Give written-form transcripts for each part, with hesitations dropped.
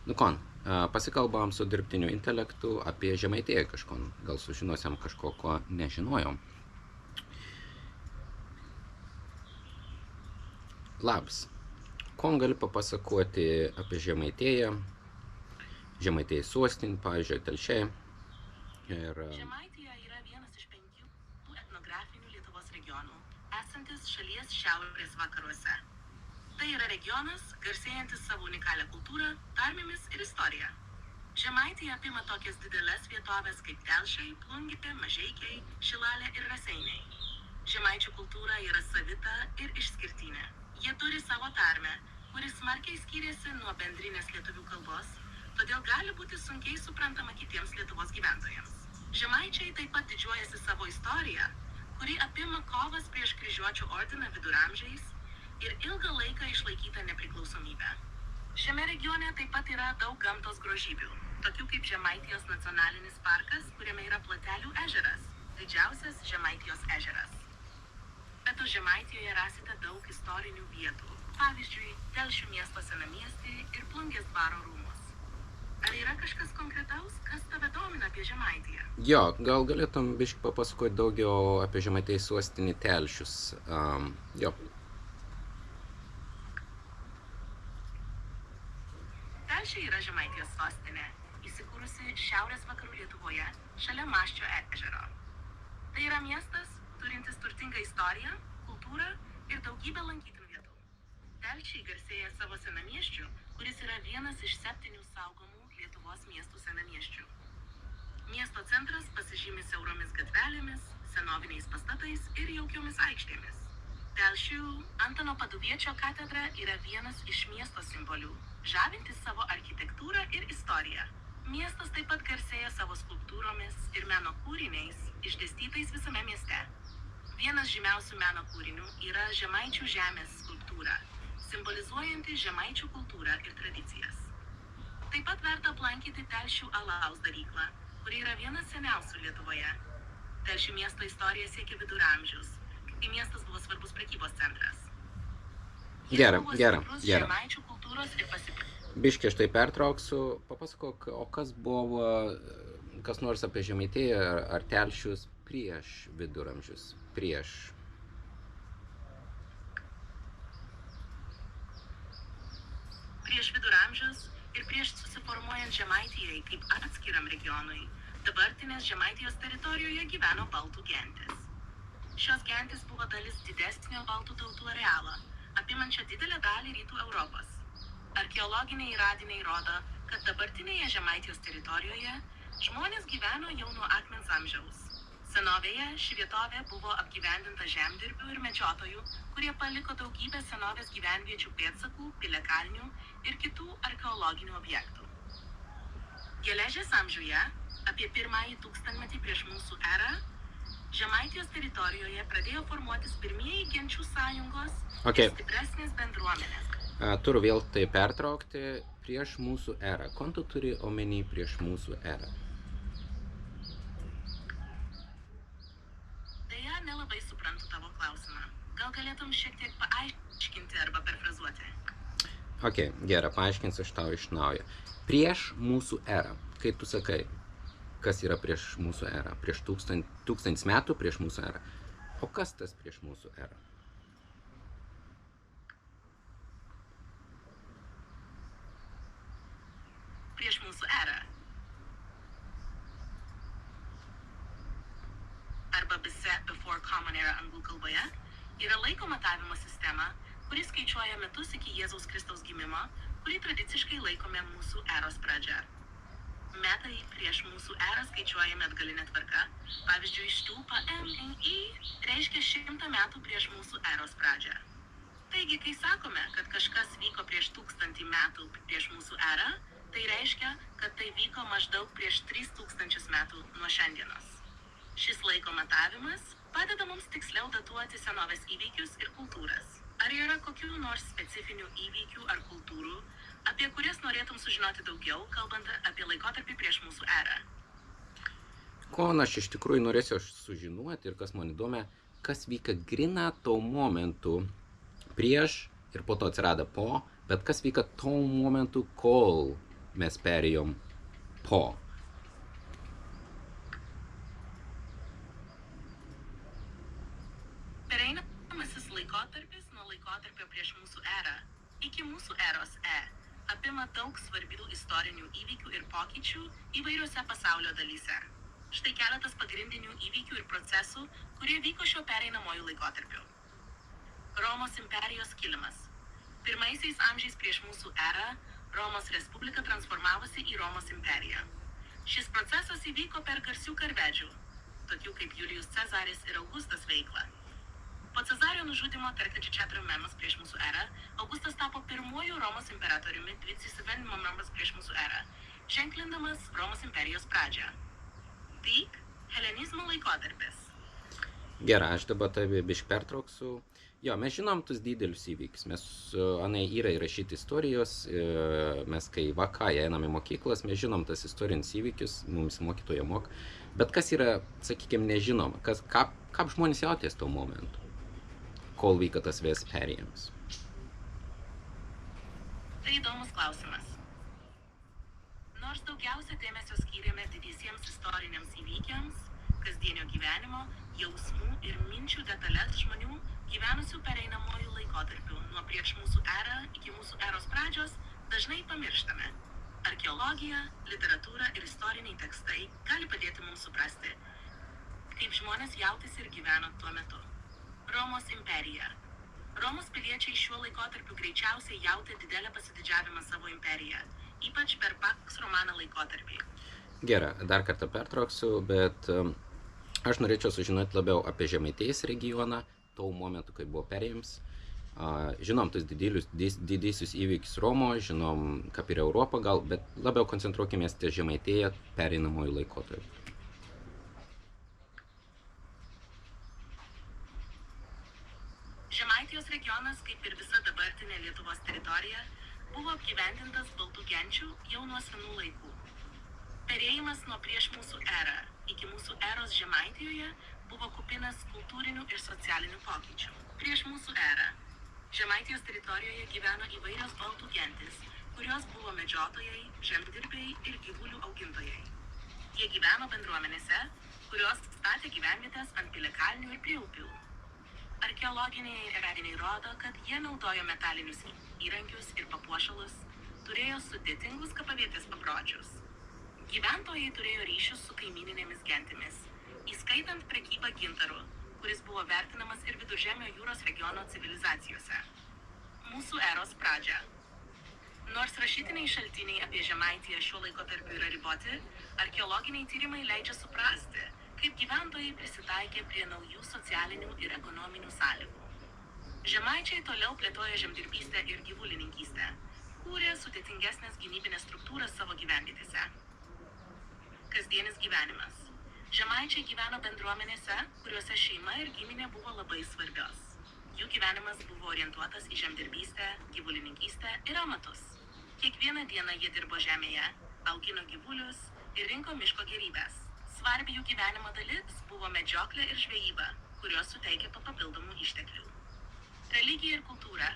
Nu kon, pasikalbam su dirbtiniu intelektu apie Žemaitiją kažkon. Gal sužinosiam kažko, ko nežinojom. Labas. Kon gali papasakoti apie Žemaitiją, Žemaitijos sostinį, pavyzdžiui, Telšiai. Žemaitija yra vienas iš 5 etnografinių Lietuvos regionų, esantis šalies šiaurės vakaruose. Tai yra regionas, garsėjantis savo unikalią kultūrą, tarmėmis ir istoriją. Žemaitija apima tokias didelės vietovės kaip Telšiai, Plungė, Mažeikiai, Šilalė ir Raseiniai. Žemaičių kultūra yra savita ir išskirtinė. Jie turi savo tarmę, kuris smarkiai skiriasi nuo bendrinės lietuvių kalbos, todėl gali būti sunkiai suprantama kitiems Lietuvos gyventojams. Žemaičiai taip pat didžiuojasi savo istoriją, kuri apima kovas prieš kryžiuočių ordiną viduramžiais ir ilgą laiką išlaikytą nepriklausomybę. Šiame regione taip pat yra daug gamtos grožybių, tokių kaip Žemaitijos nacionalinis parkas, kuriame yra Platelių ežeras, didžiausias Žemaitijos ežeras. Bet už Žemaitijoje rasite daug istorinių vietų, pavyzdžiui, Telšių miesto senamiestį ir Plungės dvaro rūmus. Ar yra kažkas konkretaus, kas tave domina apie Žemaitiją? Jo, gal galėtum biškį papasakoti daugiau apie Žemaitijos sostinį Telšius. Jo. Telšiai yra Žemaitijos sostinė, įsikūrusi šiaurės vakarų Lietuvoje, šalia Maščio ežero. Tai yra miestas, turintis turtingą istoriją, kultūrą ir daugybę lankytinų vietų. Telšiai garsėja savo senamiesčiu, kuris yra vienas iš 7 saugomų Lietuvos miestų senamiesčių. Miesto centras pasižymi siauromis gatvelėmis, senoviniais pastatais ir jaukiomis aikštėmis. Telšių Antano Paduviečio katedra yra vienas iš miesto simbolių, žavintis savo architektūrą ir istoriją. Miestas taip pat garsėja savo skulptūromis ir meno kūriniais, išdėstytais visame mieste. Vienas žymiausių meno kūrinių yra Žemaičių žemės skulptūra, simbolizuojanti žemaičių kultūrą ir tradicijas. Taip pat verta aplankyti Telšių alaus daryklą, kuri yra vienas seniausių Lietuvoje. Telšių miesto istorija siekia viduramžius, kai miestas buvo svarbus prekybos centras. Gera. Žemaičių kultūros ir Biškį aš tai pertrauksiu. Papasakok, o kas buvo, kas nors apie Žemaitiją ar Telšius prieš viduramžius? Prieš viduramžius ir prieš susiformuojant Žemaitijai kaip atskiram regionui, dabartinės Žemaitijos teritorijoje gyveno baltų gentis. Šios gentis buvo dalis didesnio baltų tautų arealo, apimančio didelę dalį rytų Europos. Archeologiniai radiniai rodo, kad dabartinėje Žemaitijos teritorijoje žmonės gyveno jau nuo akmens amžiaus. Senovėje ši vietovė buvo apgyvendinta žemdirbių ir medžiotojų, kurie paliko daugybę senovės gyvenviečių pėdsakų, piliakalnių ir kitų archeologinių objektų. Geležies amžiuje, apie 1 tūkstantmetį prieš mūsų erą, Žemaitijos teritorijoje pradėjo formuotis pirmieji genčių sąjungos ir stipresnės bendruomenės. Turiu vėl tai pertraukti. Prieš mūsų erą. Ko tu turi omeny prieš mūsų erą? Deja, nelabai suprantu tavo klausimą. Gal galėtum šiek tiek paaiškinti arba perfrazuoti? Gerai, paaiškinsiu aš tau iš naujo. Prieš mūsų erą. Kai tu sakai, kas yra prieš mūsų erą? Prieš 1000 metų prieš mūsų erą. O kas tas prieš mūsų erą? Prieš mūsų erą. Arba before common era anglų kalboje yra laiko matavimo sistema, kuri skaičiuoja metus iki Jėzaus Kristaus gimimo, kurį tradiciškai laikome mūsų eros pradžia. Metai prieš mūsų erą skaičiuojame atgaline tvarka, pavyzdžiui, štūpa MNI reiškia 100 metų prieš mūsų eros pradžią. Taigi, kai sakome, kad kažkas vyko prieš 1000 metų prieš mūsų erą, tai reiškia, kad tai vyko maždaug prieš 3000 metų nuo šiandienos. Šis laiko matavimas padeda mums tiksliau datuoti senovės įvykius ir kultūras. Ar yra kokių nors specifinių įvykių ar kultūrų, apie kurias norėtum sužinoti daugiau, kalbant apie laikotarpį prieš mūsų erą? Ko aš iš tikrųjų norėsiu sužinoti ir kas man įdomu, kas vyka grina tuo momentu prieš ir po to atsirado po, bet kas vyka tuo momentu, kol mes perėjom po. Pereinamasis laikotarpis nuo laikotarpio prieš mūsų erą iki mūsų eros apima daug svarbių istorinių įvykių ir pokyčių įvairiose pasaulio dalyse. Štai keletas pagrindinių įvykių ir procesų, kurie vyko šiuo pereinamojų laikotarpiu. Romos imperijos kilimas. Pirmaisiais amžiais prieš mūsų erą Romos Respublika transformavosi į Romos imperiją. Šis procesas įvyko per garsių karvedžių, tokių kaip Julijus Cezaris ir Augustas veiklą. Po Cezario nužudymo tarp 4 metus prieš mūsų erą, Augustas tapo pirmuoju Romos imperatoriumi 27 metus prieš mūsų erą, ženklindamas Romos imperijos pradžią. Tik helenizmo laikotarpis. Gerai, aš dabar tave biškį pertrauksiu. Jo, mes žinom tus didelius įvykius, mes yra įrašyti istorijos, mes kai einame mokyklas, mes žinom tas istorinius įvykius, mums mokytoja mok, bet kas yra, sakykime, nežinoma, kaip žmonės jautės tuo momentu, kol vyko tas vės perėjimas. Tai įdomus klausimas. Nors daugiausia dėmesio skyrėme didiesiems istoriniams įvykiams, kasdienio gyvenimo, jausmų ir minčių detalės žmonių, gyvenusių pereinamojų laikotarpių nuo prieš mūsų erą iki mūsų eros pradžios, dažnai pamirštame. Archeologija, literatūra ir istoriniai tekstai gali padėti mums suprasti, kaip žmonės jautėsi ir gyveno tuo metu. Romos imperija. Romos piliečiai šiuo laikotarpiu greičiausiai jautė didelę pasididžiavimą savo imperiją, ypač per Pax Romana laikotarpį. Gerai, dar kartą pertrauksiu, bet aš norėčiau sužinoti labiau apie Žemaitijos regioną, tuo momentu, kai buvo perėjimas. Žinom tus didysius įvykius Romo, žinom, kaip ir Europą gal, bet labiau koncentruokimės ties Žemaitiją pereinamojų laikotarpių. Žemaitijos regionas, kaip ir visa dabartinė Lietuvos teritorija, buvo apgyvendintas baltų genčių jau nuo senų laikų. Perėjimas nuo prieš mūsų erą iki mūsų eros Žemaitijoje buvo kupinas kultūrinių ir socialinių pokyčių. Prieš mūsų erą Žemaitijos teritorijoje gyveno įvairios baltų gentis, kurios buvo medžiotojai, žemdirbiai ir gyvulių augintojai. Jie gyveno bendruomenėse, kurios statė gyvenvietes ant piliakalnių ir prie upių. Archeologiniai radiniai rodo, kad jie naudojo metalinius įrankius ir papuošalus, turėjo sudėtingus kapavietės papročius. Gyventojai turėjo ryšius su kaimyninėmis gentimis, įskaitant prekybą gintaru, kuris buvo vertinamas ir Viduržemio jūros regiono civilizacijose. Mūsų eros pradžia. Nors rašytiniai šaltiniai apie Žemaitiją šiuo laikotarpiu yra riboti, archeologiniai tyrimai leidžia suprasti, kaip gyventojai prisitaikė prie naujų socialinių ir ekonominių sąlygų. Žemaičiai toliau plėtojo žemdirbystę ir gyvulininkystę, kūrė sudėtingesnės gynybinės struktūras savo gyvenvietėse. Kasdienis gyvenimas. Žemaičiai gyveno bendruomenėse, kuriuose šeima ir giminė buvo labai svarbios. Jų gyvenimas buvo orientuotas į žemdirbystę, gyvulininkystę ir amatus. Kiekvieną dieną jie dirbo žemėje, augino gyvulius ir rinko miško gėrybes. Svarbi jų gyvenimo dalis buvo medžioklė ir žvejyba, kurios suteikė papildomų išteklių. Religija ir kultūra.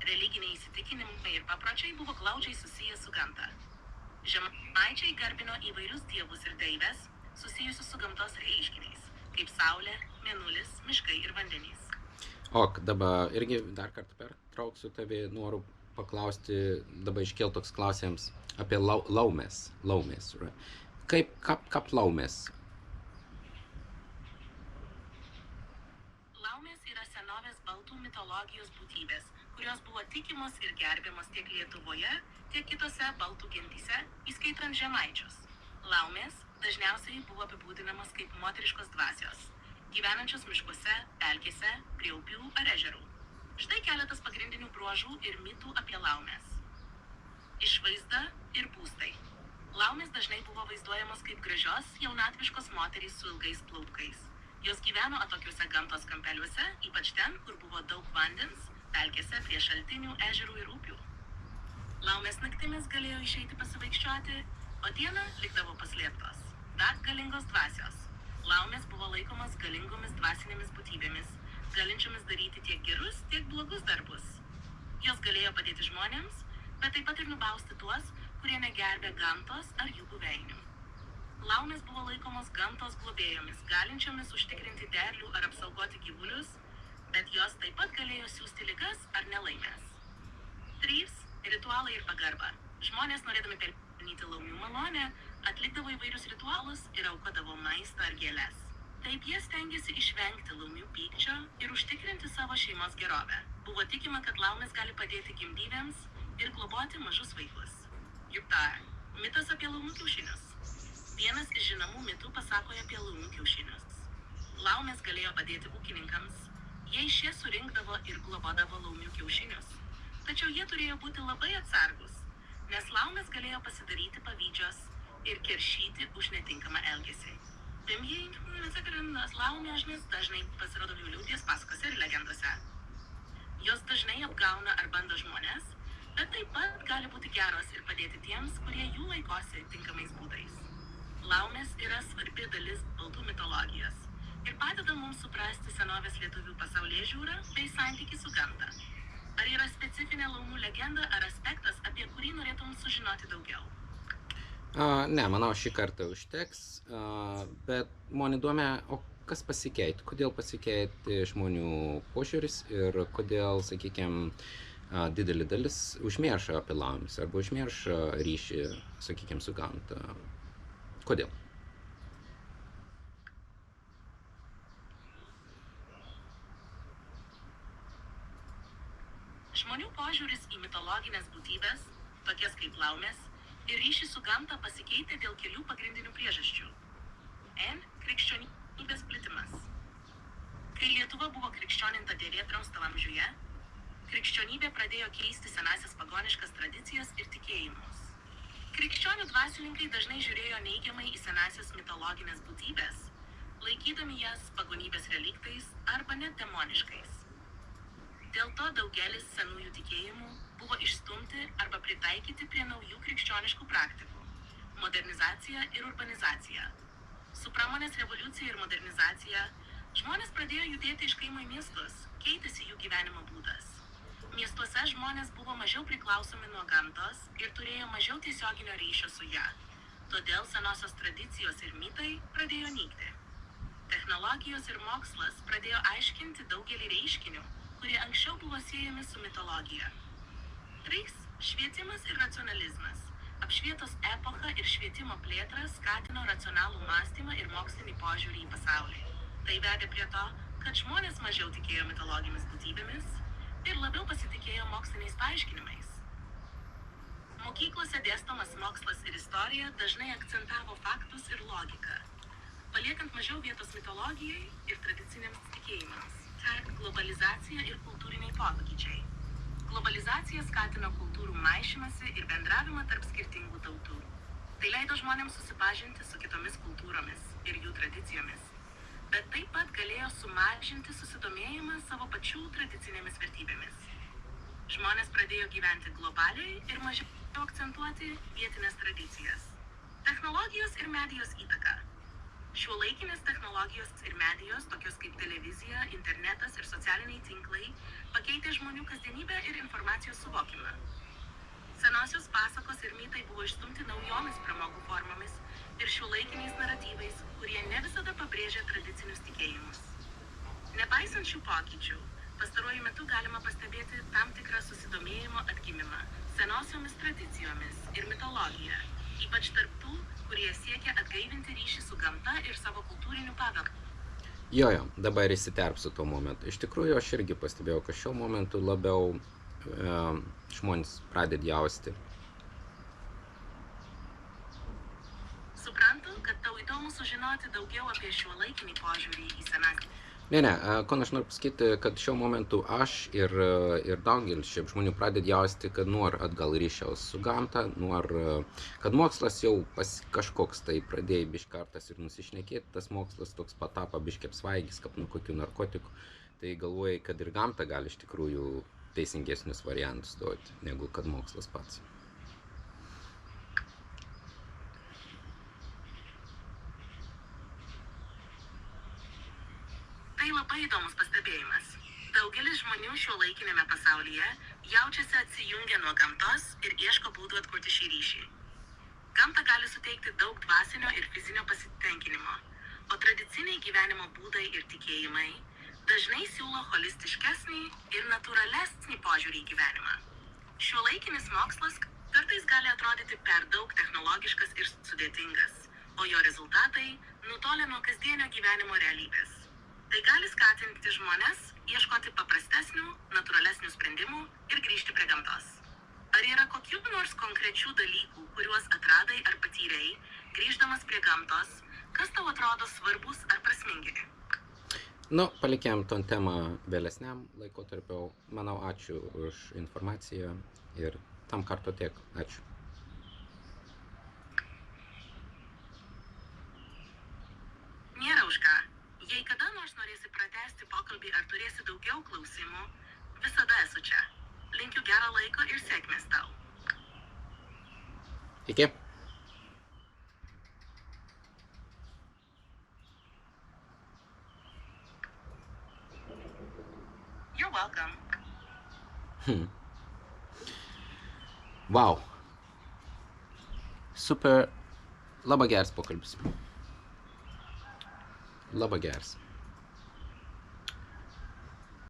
Religiniai įsitikinimai ir papročiai buvo glaudžiai susiję su gamta. Žemaičiai garbino įvairius dievus ir deives, susijusius su gamtos reiškiniais, kaip saulė, mėnulis, miškai ir vandenys. Ok, dabar irgi dar kartą pertrauksiu tave, noriu paklausti, dabar iškel toks klausimas apie laumės. Kaip laumės? Laumės yra senovės baltų mitologijos būtybės, kurios buvo tikimos ir gerbiamos tiek Lietuvoje, tiek kitose baltų gentyse, įskaitant žemaičius. Laumės dažniausiai buvo apibūdinamas kaip moteriškos dvasios, gyvenančios miškuose, pelkėse, prie upių ar ežerų. Štai keletas pagrindinių bruožų ir mitų apie laumės. Išvaizda ir būstai. Laumės dažnai buvo vaizduojamos kaip gražios, jaunatviškos moterys su ilgais plaukais. Jos gyveno atokiuose gamtos kampeliuose, ypač ten, kur buvo daug vandens, pelkėse prie šaltinių, ežerų ir upių. Laumės naktimis galėjo išeiti pasivaikščioti, o dieną likdavo paslėptos. Dar galingos dvasios. Laumės buvo laikomas galingomis dvasinėmis būtybėmis, galinčiomis daryti tiek gerus, tiek blogus darbus. Jos galėjo padėti žmonėms, bet taip pat ir nubausti tuos, kurie negerbė gamtos ar jų buveinių. Laumės buvo laikomos gamtos globėjomis, galinčiomis užtikrinti derlių ar apsaugoti gyvulius, bet jos taip pat galėjo siųsti ligas ar nelaimės. 3. Ritualai ir pagarba. Žmonės, norėdami pelnyti laumių malonę, atlikdavo įvairius ritualus ir aukodavo maistą ar gėles. Taip jie stengiasi išvengti laumių pykčio ir užtikrinti savo šeimos gerovę. Buvo tikima, kad laumės gali padėti gimdyvėms ir globoti mažus vaikus. Juptar. Mitas apie laumių kiaušinius. Vienas iš žinomų mitų pasakoja apie laumių kiaušinius. Laumės galėjo padėti ūkininkams, jei šie surinkdavo ir globodavo laumių kiaušinius. Tačiau jie turėjo būti labai atsargus, nes laumės galėjo pasidaryti pavydžios ir keršyti už netinkamą elgesį. Laumės dažnai pasirodo liūdės pasakose ir legendose. Jos dažnai apgauna ar bando žmonės, bet taip pat gali būti geros ir padėti tiems, kurie jų laikosi tinkamais būdais. Laumės yra svarbi dalis baltų mitologijos ir padeda mums suprasti senovės lietuvių pasaulėžiūrą bei santykį su gamta. Ar yra specifinė laumų legenda ar aspektas, apie kurį norėtum sužinoti daugiau? Ne, manau, šį kartą užteks, bet man įdomu, o kas pasikeitė? Kodėl pasikeitė žmonių požiūris ir kodėl, sakykime, didelė dalis užmiršo apie laumes arba užmiršo ryšį, sakykime, su gamta? Kodėl? Žmonių požiūris į mitologinės būtybės, tokias kaip laumės, ir ryšį su gamta pasikeitė dėl kelių pagrindinių priežasčių. N. Krikščionybės plitimas. Kai Lietuva buvo krikščioninta XIX amžiuje, krikščionybė pradėjo keisti senąsias pagoniškas tradicijas ir tikėjimus. Krikščionių dvasininkai dažnai žiūrėjo neigiamai į senąsias mitologinės būtybės, laikydami jas pagonybės reliktais arba net demoniškais. Dėl to daugelis senųjų tikėjimų buvo išstumti arba pritaikyti prie naujų krikščioniškų praktikų – modernizacija ir urbanizacija. Su pramonės revoliucija ir modernizacija žmonės pradėjo judėti iš kaimo į miestus, keitėsi jų gyvenimo būdas. Miestuose žmonės buvo mažiau priklausomi nuo gamtos ir turėjo mažiau tiesioginio ryšio su ja. Todėl senosios tradicijos ir mitai pradėjo nykti. Technologijos ir mokslas pradėjo aiškinti daugelį reiškinių, kurie anksčiau buvo siejami su mitologija. 3. Švietimas ir racionalizmas. Apšvietos epocha ir švietimo plėtra skatino racionalų mąstymą ir mokslinį požiūrį į pasaulį. Tai vedė prie to, kad žmonės mažiau tikėjo mitologijomis būtybėmis ir labiau pasitikėjo moksliniais paaiškinimais. Mokyklose dėstomas mokslas ir istorija dažnai akcentavo faktus ir logiką, paliekant mažiau vietos mitologijai ir tradiciniams tikėjimams. Globalizacija ir kultūriniai pokyčiai. Globalizacija skatino kultūrų maišymąsi ir bendravimą tarp skirtingų tautų. Tai leido žmonėms susipažinti su kitomis kultūromis ir jų tradicijomis, bet taip pat galėjo sumažinti susidomėjimą savo pačių tradicinėmis vertybėmis. Žmonės pradėjo gyventi globaliai ir mažiau akcentuoti vietinės tradicijas. Technologijos ir medijos įtaka. Šiuolaikinės technologijos ir medijos, tokios kaip televizija, internetas ir socialiniai tinklai, pakeitė žmonių kasdienybę ir informacijos suvokimą. Senosios pasakos ir mitai buvo išstumti naujomis pramogų formomis ir šiuolaikiniais naratyvais, kurie ne visada pabrėžia tradicinius tikėjimus. Nepaisant šių pokyčių, pastaruoju metu galima pastebėti tam tikrą susidomėjimo atgimimą senosiomis tradicijomis ir mitologija, ypač tarp tų, kurie siekia atgaivinti ryšį su gamta ir savo kultūriniu paveldu. Jo, dabar įsiterpsiu tuo momentu. Iš tikrųjų, aš irgi pastebėjau, kad šiuo momentu labiau žmonės pradeda jausti. Suprantu, kad tau įdomu sužinoti daugiau apie šiuolaikinį požiūrį į senatį. Ne, ko aš noriu pasakyti, kad šiuo momentu aš ir daugelis šiaip žmonių pradeda jausti, kad nori atgal ryšiaus su gamta, kad mokslas jau kažkoks tai pradėjo biškartas ir nusišnekėti, tas mokslas toks patapa biškiai apsvaigis, kaip nuo kokių narkotikų, tai galvojai, kad ir gamta gali iš tikrųjų teisingesnius variantus duoti, negu kad mokslas pats. Tai labai įdomus pastebėjimas. Daugelis žmonių šiuolaikinėme pasaulyje jaučiasi atsijungę nuo gamtos ir ieško būdų atkurti šį ryšį. Gamta gali suteikti daug dvasinio ir fizinio pasitenkinimo, o tradiciniai gyvenimo būdai ir tikėjimai dažnai siūlo holistiškesnį ir natūralesnį požiūrį į gyvenimą. Šiuolaikinis mokslas kartais gali atrodyti per daug technologiškas ir sudėtingas, o jo rezultatai nutolę nuo kasdienio gyvenimo realybės. Tai gali skatinti žmones ieškoti paprastesnių, natūralesnių sprendimų ir grįžti prie gamtos. Ar yra kokių nors konkrečių dalykų, kuriuos atradai ar patyrei, grįždamas prie gamtos, kas tau atrodo svarbus ar prasmingi? Nu, palikėm ton temą vėlesniam laikotarpiu. Manau, ačiū už informaciją ir tam karto tiek. Ačiū. Nėra už ką. Jei kada nors norėsi pratęsti pokalbį ar turėsi daugiau klausimų, visada esu čia. Linkiu gero laiko ir sėkmės tau. Iki. You're welcome. Wow. Super. Labai geras pokalbis. Labai geras.